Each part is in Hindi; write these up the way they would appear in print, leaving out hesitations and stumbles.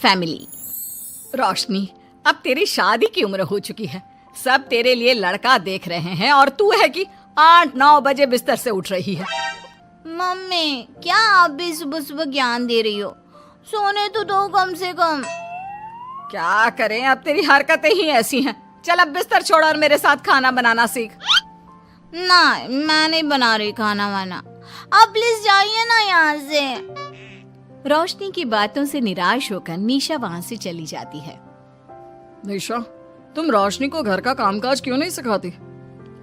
फैमिली। रोशनी, अब तेरी शादी की उम्र हो चुकी है, सब तेरे लिए लड़का देख रहे हैं और तू है कि 8-9 बजे बिस्तर से उठ रही है। मम्मी, क्या आप भी सुबह सुबह ज्ञान दे रही हो? सोने तो दो कम से कम। क्या करें, अब तेरी हरकतें ही ऐसी हैं। चल अब बिस्तर छोड़ और मेरे साथ खाना बनाना सीख। ना, मैं नहीं बना रही खाना वाना, आप प्लीज जाइए ना यहाँ से। रोशनी की बातों से निराश होकर मीशा वहाँ से चली जाती है। निशा, तुम रोशनी को घर का कामकाज क्यों नहीं सिखाती?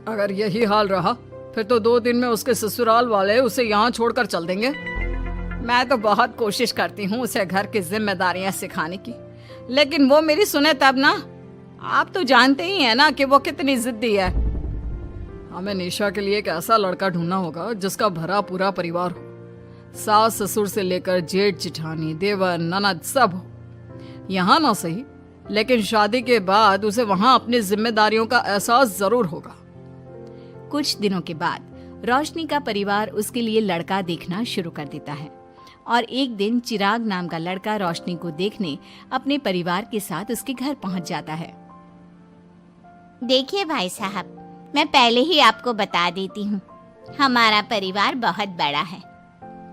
अगर यही हाल रहा फिर तो 2 दिन में उसके ससुराल वाले उसे यहाँ छोड़कर चल देंगे। मैं तो बहुत कोशिश करती हूँ उसे घर की जिम्मेदारियां सिखाने की, लेकिन वो मेरी सुने तब ना। आप तो जानते ही हैं ना कि वो कितनी जिद्दी है। हमें निशा के लिए एक ऐसा लड़का ढूंढना होगा जिसका भरा पूरा परिवार हो, सास ससुर से लेकर जेठ जिठानी देवर ननद सब हो। यहाँ ना सही, लेकिन शादी के बाद उसे वहाँ अपनी जिम्मेदारियों का एहसास जरूर होगा। कुछ दिनों के बाद रोशनी का परिवार उसके लिए लड़का देखना शुरू कर देता है और एक दिन चिराग नाम का लड़का रोशनी को देखने अपने परिवार के साथ उसके घर पहुंच जाता है। देखिए भाई साहब, मैं पहले ही आपको बता देती हूँ, हमारा परिवार बहुत बड़ा है,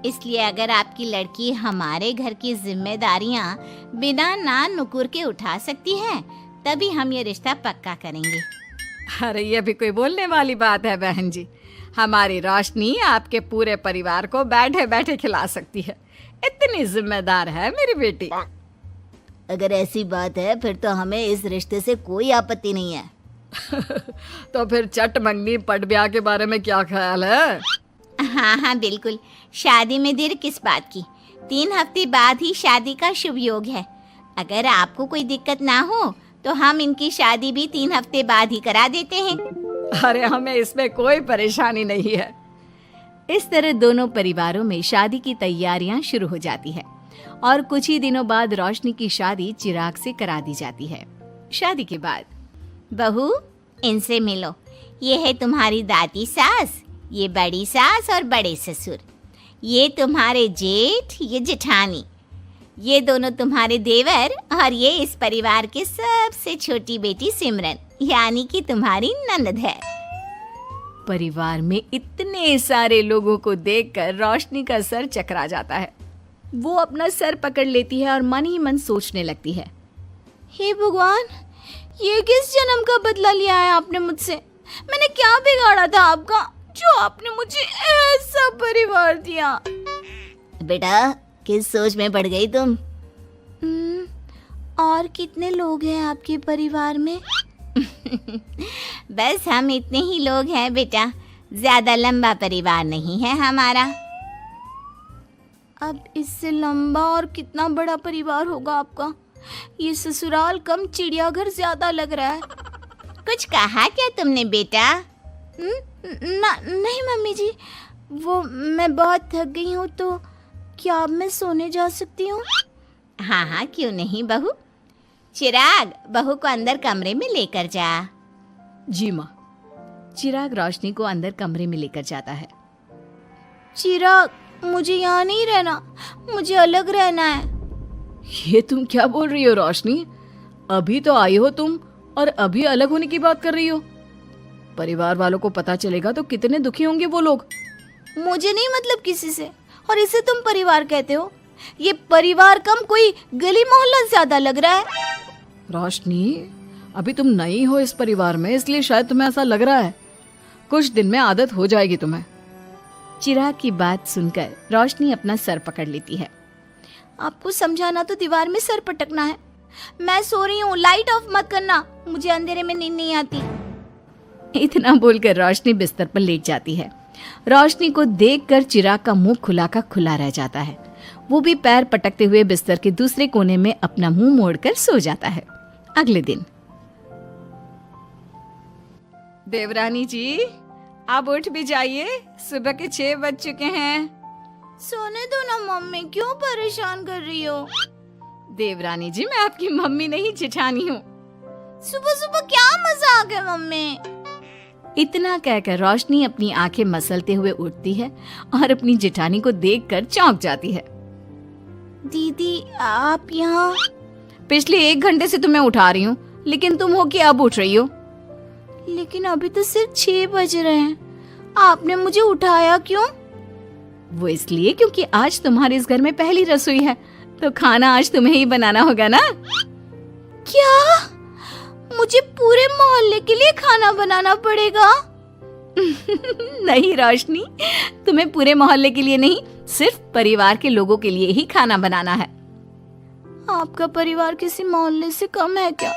इसलिए अगर आपकी लड़की हमारे घर की जिम्मेदारियाँ बिना ना नुकुर के उठा सकती है तभी हम ये रिश्ता पक्का करेंगे। अरे ये भी कोई बोलने वाली बात है बहन जी, हमारी रोशनी आपके पूरे परिवार को बैठे बैठे खिला सकती है, इतनी जिम्मेदार है मेरी बेटी। अगर ऐसी बात है फिर तो हमें इस रिश्ते से कोई आपत्ति नहीं है। तो फिर चट मंगनी पट ब्याह के बारे में क्या ख्याल है? हाँ बिल्कुल, शादी में देर किस बात की, 3 हफ्ते बाद ही शादी का शुभ योग है। अगर आपको कोई दिक्कत ना हो तो हम इनकी शादी भी 3 हफ्ते बाद ही करा देते हैं। अरे हमें इसमें कोई परेशानी नहीं है। इस तरह दोनों परिवारों में शादी की तैयारियां शुरू हो जाती है और कुछ ही दिनों बाद रोशनी की शादी चिराग से करा दी जाती है। शादी के बाद, बहू इनसे मिलो, ये है तुम्हारी दादी सास, ये बड़ी सास और बड़े ससुर, ये तुम्हारे जेठ, ये जेठानी, ये दोनों तुम्हारे देवर और ये इस परिवार की सबसे छोटी बेटी सिमरन, यानी कि तुम्हारी ननद है। परिवार में इतने सारे लोगों को देखकर रोशनी का सर चकरा जाता है। वो अपना सर पकड़ लेती है और मन ही मन सोचने लगती है, हे भगवान, ये किस जन्म का बदला लिया है आपने मुझसे? मैंने क्या बिगाड़ा था आपका जो आपने मुझे ऐसा परिवार दिया? बेटा, किस सोच में पड़ गई तुम? और कितने लोग हैं आपके परिवार में? बस हम इतने ही लोग हैं बेटा, ज्यादा लंबा परिवार नहीं है हमारा। अब इससे लंबा और कितना बड़ा परिवार होगा आपका? ये ससुराल कम चिड़ियाघर ज्यादा लग रहा है। कुछ कहा क्या तुमने बेटा? नहीं मम्मी जी, वो मैं बहुत थक गई हूँ, तो क्या अब मैं सोने जा सकती हूँ? हाँ क्यों नहीं बहू। चिराग, बहू को अंदर कमरे में लेकर जा। जी माँ। चिराग रोशनी को अंदर कमरे में लेकर जाता है। चिराग, मुझे यहाँ नहीं रहना, मुझे अलग रहना है। ये तुम क्या बोल रही हो रोशनी? अभी तो आई हो तुम और अभी अलग होने की बात कर रही हो? परिवार वालों को पता चलेगा तो कितने दुखी होंगे वो लोग। मुझे नहीं मतलब किसी से, और इसे तुम परिवार कहते हो? ये परिवार कम कोई गली मोहल्ला ज्यादा लग रहा है। रोशनी, अभी तुम नई हो इस परिवार में, इसलिए शायद तुम्हें ऐसा लग रहा है। कुछ दिन में आदत हो जाएगी तुम्हें। चिराग की बात सुनकर रोशनी अपना सर पकड़ लेती है। आपको समझाना तो दीवार में सर पटकना है। मैं सो रही हूँ, लाइट ऑफ मत करना, मुझे अंधेरे में नींद नहीं आती। इतना बोलकर रोशनी बिस्तर पर लेट जाती है। रोशनी को देखकर चिराग का मुंह खुला का खुला रह जाता है। वो भी पैर पटकते हुए बिस्तर के दूसरे कोने में अपना मुंह मोड़कर सो जाता है। अगले दिन, देवरानी जी, आप उठ भी जाइए, सुबह के 6 बज चुके हैं। सोने दो ना मम्मी, क्यों परेशान कर रही हो? देवरानी जी, मैं आपकी मम्मी नहीं जेठानी हूँ। सुबह सुबह क्या मजाक है मम्मी? इतना कहकर रोशनी अपनी आंखें मसलते हुए उठती है और अपनी जेठानी को देखकर चौंक जाती है। दीदी, आप यहाँ? पिछले 1 घंटे से तुम्हें उठा रही हूँ, लेकिन तुम हो कि अब उठ रही हो। लेकिन अभी तो सिर्फ 6 बज रहे हैं, आपने मुझे उठाया क्यों? वो इसलिए क्योंकि आज तुम्हारे इस घर में पहली रसोई है, तो खाना आज तुम्हें ही बनाना होगा ना। क्या? मुझे पूरे मोहल्ले के लिए खाना बनाना पड़ेगा? नहीं रोशनी, तुम्हें पूरे मोहल्ले के लिए नहीं, सिर्फ परिवार के लोगों के लिए ही खाना बनाना है। आपका परिवार किसी मोहल्ले से कम है क्या?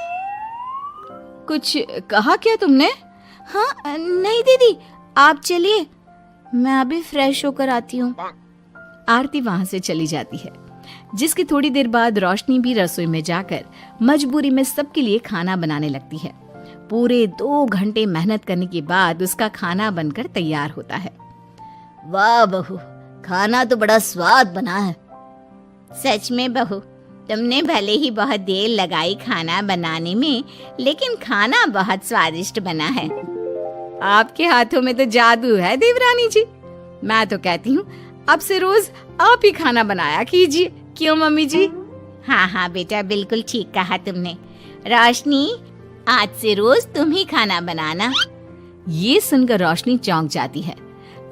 कुछ कहा क्या तुमने? हाँ नहीं दीदी, आप चलिए, मैं अभी फ्रेश होकर आती हूँ। आरती वहां से चली जाती है, जिसकी थोड़ी देर बाद रोशनी भी रसोई में जाकर मजबूरी में सबके लिए खाना बनाने लगती है। पूरे 2 घंटे मेहनत करने के बाद उसका खाना बनकर तैयार होता है। वाह बहू, खाना तो बड़ा स्वाद बना है। सच में बहू, तुमने भले ही बहुत देर लगाई खाना बनाने में, लेकिन खाना बहुत स्वादिष्ट बना है। आपके हाथों में तो जादू है देवरानी जी। मैं तो कहती हूँ अब से रोज आप ही खाना बनाया कीजिए, क्यों मम्मी जी? हाँ हाँ बेटा, बिल्कुल ठीक कहा तुमने। रोशनी, आज से रोज तुम ही खाना बनाना। ये सुनकर रोशनी चौंक जाती है।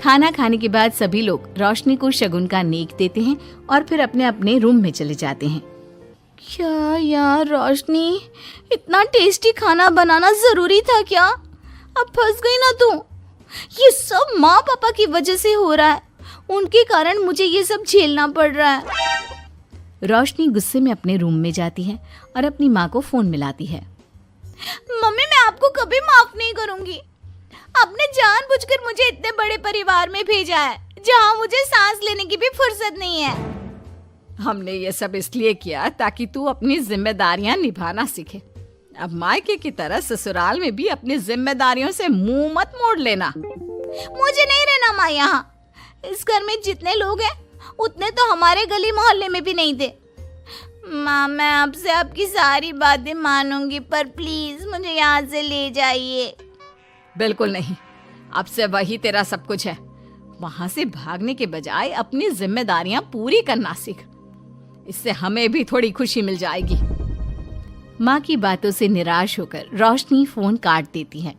खाना खाने के बाद सभी लोग रोशनी को शगुन का नेक देते हैं और फिर अपने अपने रूम में चले जाते हैं। क्या यार रोशनी, इतना टेस्टी खाना बनाना जरूरी था क्या? अब फंस गई ना तू। ये सब माँ पापा की वजह से हो रहा है, उनके कारण मुझे ये सब झेलना पड़ रहा है। रोशनी गुस्से में अपने रूम में जाती है और अपनी माँ को फोन मिलाती है। मम्मी, मैं आपको कभी माफ नहीं करूंगी। आपने जानबूझकर मुझे इतने बड़े परिवार में भेजा है, जहाँ मुझे सांस लेने की भी फुर्सत नहीं है। हमने ये सब इसलिए किया ताकि तू अपनी जिम्मेदारियां निभाना सीखे। अब मायके की तरह ससुराल में भी अपनी जिम्मेदारियों से मुंह मत मोड़ लेना। मुझे नहीं रहना माँ यहाँ। इस घर में जितने लोग हैं उतने तो हमारे गली मोहल्ले में भी नहीं थे। माँ, मैं आपसे आपकी सारी बातें मानूंगी, पर प्लीज मुझे यहाँ से ले जाइए। बिल्कुल नहीं, अब से वही तेरा सब कुछ है। वहां से भागने के बजाय अपनी जिम्मेदारियां पूरी करना सीख, इससे हमें भी थोड़ी खुशी मिल जाएगी। माँ की बातों से निराश होकर रोशनी फोन काट देती है,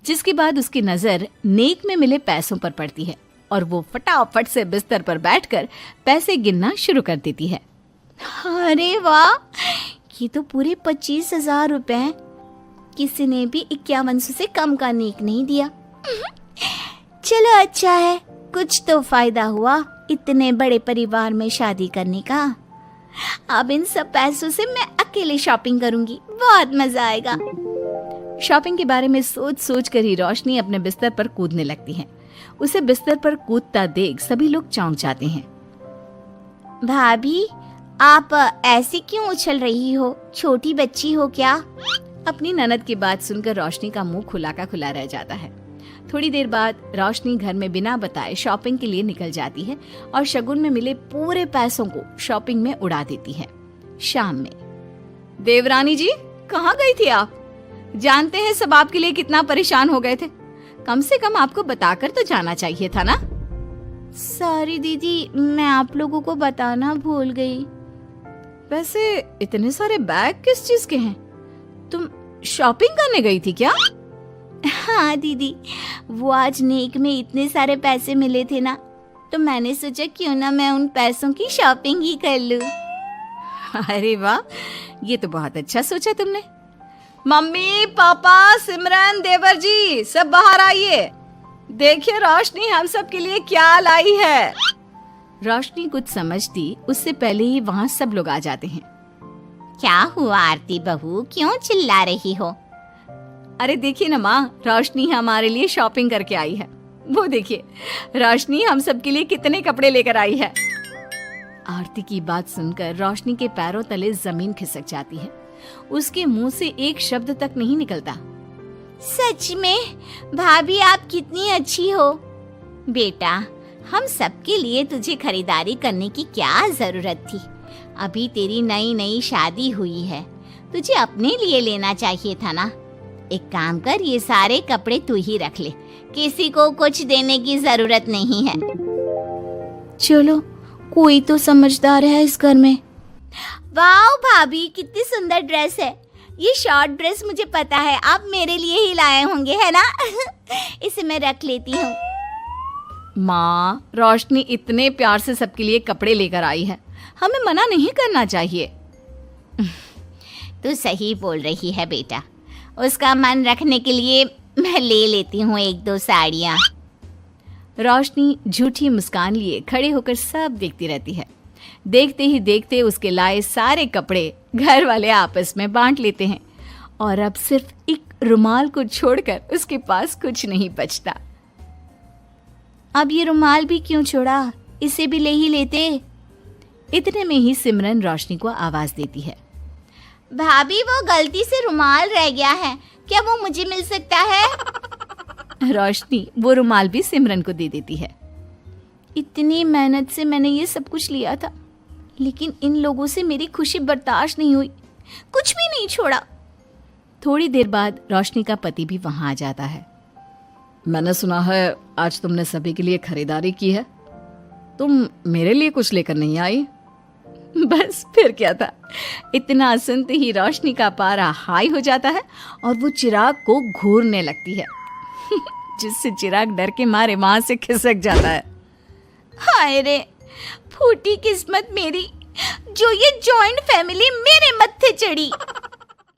जिसके बाद उसकी नजर नेक में मिले पैसों पर पड़ती है और वो फटाफट से बिस्तर पर बैठकर पैसे गिनना शुरू कर देती है। अरे वाह, ये तो पूरे 25,000 रुपए हैं। किसी ने भी 5100 से कम का नेक नहीं दिया। चलो अच्छा है, कुछ तो फायदा हुआ इतने बड़े परिवार में शादी करने का। अब इन सब पैसों से मैं अकेले शॉपिंग करूंगी, बहुत मजा आएगा। शॉपिंग के बारे में सोच सोच कर ही रोशनी अपने बिस्तर पर कूदने लगती है। उसे बिस्तर पर कूदता देख सभी लोग चौंक जाते हैं। भाभी, आप ऐसे क्यों उछल रही हो? छोटी बच्ची हो क्या? अपनी ननद की बात सुनकर रोशनी का मुंह खुला का खुला रह जाता है। थोड़ी देर बाद रोशनी घर में बिना बताए शॉपिंग के लिए निकल जाती है और शगुन में मिले पूरे पैसों को शॉपिंग में उड़ा देती है। शाम में, देवरानी जी कहाँ गई थी आप? जानते हैं सब आपके लिए कितना परेशान हो गए थे, कम से कम आपको बताकर तो जाना चाहिए था ना। सॉरी दीदी, मैं आप लोगों को बताना भूल गई। वैसे इतने सारे बैग किस चीज के हैं? तुम शॉपिंग करने गई थी क्या? हाँ दीदी, वो आज नेक में इतने सारे पैसे मिले थे ना, तो मैंने सोचा क्यों ना मैं उन पैसों की शॉपिंग ही कर लूं। अरे वाह, ये तो बहुत अच्छा सोचा तुमने। मम्मी, पापा, सिमरन, देवर जी, सब बाहर आइए। देखिए रोशनी हम सब के लिए क्या लाई है। रोशनी कुछ समझती उससे पहले ही वहाँ सब लोग आ जाते हैं। क्या हुआ आरती बहू, क्यों चिल्ला रही हो? अरे देखिए ना माँ, रोशनी हमारे लिए शॉपिंग करके आई है। वो देखिए रोशनी हम सब के लिए कितने कपड़े लेकर आई है। आरती की बात सुनकर रोशनी के पैरों तले जमीन खिसक जाती है। उसके मुंह से एक शब्द तक नहीं निकलता। सच में भाभी, आप कितनी अच्छी हो। बेटा, हम सबके लिए तुझे खरीदारी करने की क्या जरूरत थी? अभी तेरी नई नई शादी हुई है, तुझे अपने लिए लेना चाहिए था ना। एक काम कर, ये सारे कपड़े तू ही रख ले, किसी को कुछ देने की जरूरत नहीं है। चलो, कोई तो समझदार है इस घर में। वाओ भाभी, कितनी सुंदर ड्रेस है। ये शॉर्ट ड्रेस मुझे पता है आप मेरे लिए ही लाए होंगे, है ना? इसे मैं रख लेती हूँ। माँ, रोशनी इतने प्यार से सबके लिए कपड़े लेकर आई है, हमें मना नहीं करना चाहिए। तू सही बोल रही है बेटा, उसका मन रखने के लिए मैं ले लेती हूँ 1-2 साड़ियाँ। रोशनी झूठी मुस्कान लिए खड़े होकर सब देखती रहती है। देखते ही देखते उसके लाए सारे कपड़े घर वाले आपस में बांट लेते हैं और अब सिर्फ एक रुमाल को छोड़कर उसके पास कुछ नहीं बचता। अब ये रुमाल भी क्यों छोड़ा, इसे भी ले ही लेते। इतने में ही सिमरन रोशनी को आवाज देती है। भाभी, वो गलती से रुमाल रह गया है, क्या वो मुझे मिल सकता है? रोशनी वो रुमाल भी सिमरन को दे देती है। इतनी मेहनत से मैंने ये सब कुछ लिया था, लेकिन इन लोगों से मेरी खुशी बर्दाश्त नहीं हुई, कुछ भी नहीं छोड़ा। थोड़ी देर बाद रोशनी का पति भी वहां आ जाता है। मैंने सुना है आज तुमने सभी के लिए खरीदारी की है, तुम मेरे लिए कुछ लेकर नहीं आई? बस फिर क्या था, इतना सुनते ही रोशनी का पारा हाई हो जाता है और वो चिराग को घूरने लगती है, जिससे चिराग डर के मारे वहां से खिसक जाता है। हाय रे, फूटी किस्मत मेरी, जो ये जॉइंट फैमिली मेरे मत्थे चढ़ी।